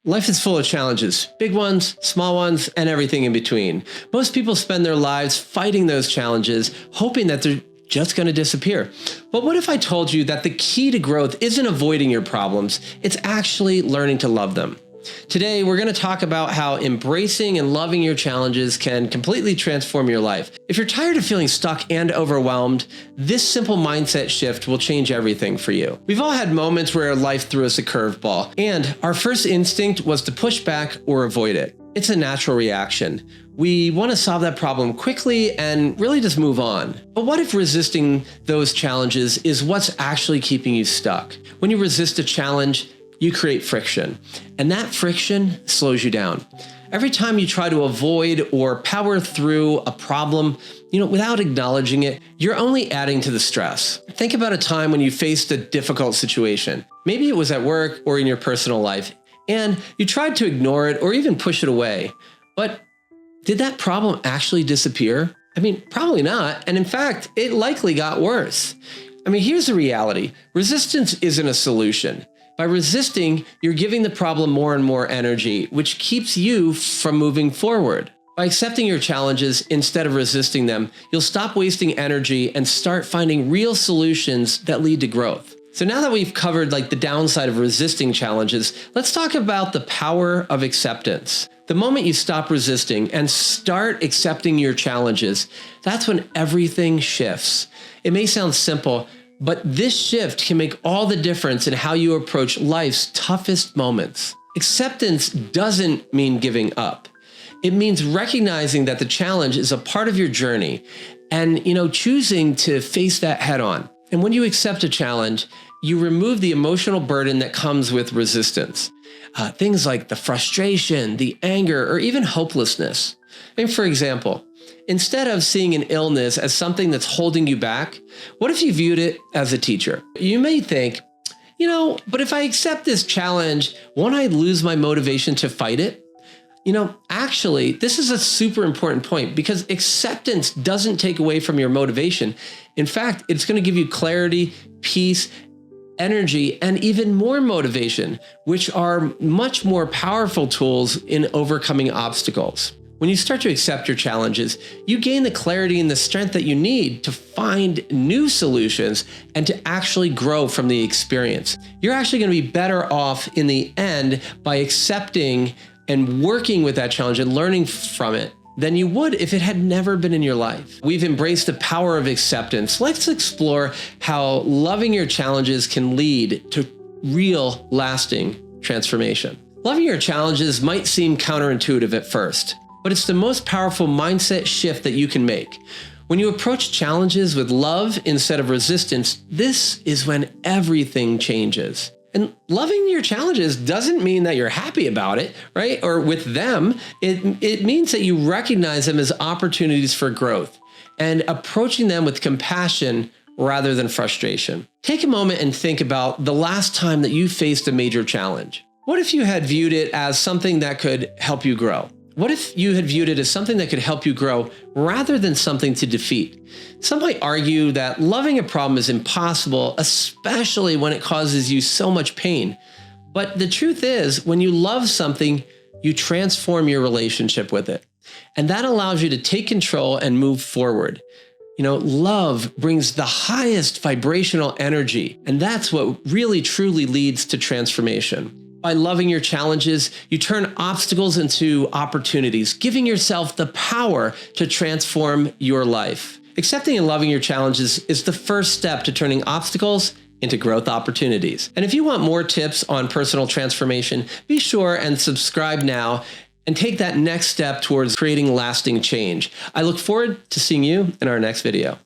Life is full of challenges, big ones, small ones, and everything in between. Most people spend their lives fighting those challenges, hoping that they're just going to disappear. But what if I told you that the key to growth isn't avoiding your problems, it's actually learning to love them? Today, we're going to talk about how embracing and loving your challenges can completely transform your life. If you're tired of feeling stuck and overwhelmed, this simple mindset shift will change everything for you. We've all had moments where life threw us a curveball, and our first instinct was to push back or avoid it. It's a natural reaction. We want to solve that problem quickly and really just move on. But what if resisting those challenges is what's actually keeping you stuck? When you resist a challenge, you create friction, and that friction slows you down. Every time you try to avoid or power through a problem, without acknowledging it, you're only adding to the stress. Think about a time when you faced a difficult situation. Maybe it was at work or in your personal life, and you tried to ignore it or even push it away. But did that problem actually disappear? Probably not. And in fact, it likely got worse. Here's the reality. Resistance isn't a solution. By resisting, you're giving the problem more and more energy, which keeps you from moving forward. By accepting your challenges instead of resisting them, you'll stop wasting energy and start finding real solutions that lead to growth. So now that we've covered the downside of resisting challenges, let's talk about the power of acceptance. The moment you stop resisting and start accepting your challenges, that's when everything shifts. It may sound simple, but this shift can make all the difference in how you approach life's toughest moments. Acceptance doesn't mean giving up. It means recognizing that the challenge is a part of your journey and, choosing to face that head on. And when you accept a challenge, you remove the emotional burden that comes with resistance. Things like the frustration, the anger, or even hopelessness. For example, instead of seeing an illness as something that's holding you back, what if you viewed it as a teacher? You may think, but if I accept this challenge, won't I lose my motivation to fight it? Actually, this is a super important point because acceptance doesn't take away from your motivation. In fact, it's going to give you clarity, peace, energy, and even more motivation, which are much more powerful tools in overcoming obstacles. When you start to accept your challenges, you gain the clarity and the strength that you need to find new solutions and to actually grow from the experience. You're actually going to be better off in the end by accepting and working with that challenge and learning from it than you would if it had never been in your life. We've embraced the power of acceptance. Let's explore how loving your challenges can lead to real, lasting transformation. Loving your challenges might seem counterintuitive at first, but it's the most powerful mindset shift that you can make. When you approach challenges with love instead of resistance, this is when everything changes. And loving your challenges doesn't mean that you're happy about it, right? Or with them. It means that you recognize them as opportunities for growth and approaching them with compassion rather than frustration. Take a moment and think about the last time that you faced a major challenge. What if you had viewed it as something that could help you grow? What if you had viewed it as something that could help you grow rather than something to defeat? Some might argue that loving a problem is impossible, especially when it causes you so much pain. But the truth is, when you love something, you transform your relationship with it. And that allows you to take control and move forward. Love brings the highest vibrational energy, and that's what really truly leads to transformation. By loving your challenges, you turn obstacles into opportunities, giving yourself the power to transform your life. Accepting and loving your challenges is the first step to turning obstacles into growth opportunities. And if you want more tips on personal transformation, be sure and subscribe now and take that next step towards creating lasting change. I look forward to seeing you in our next video.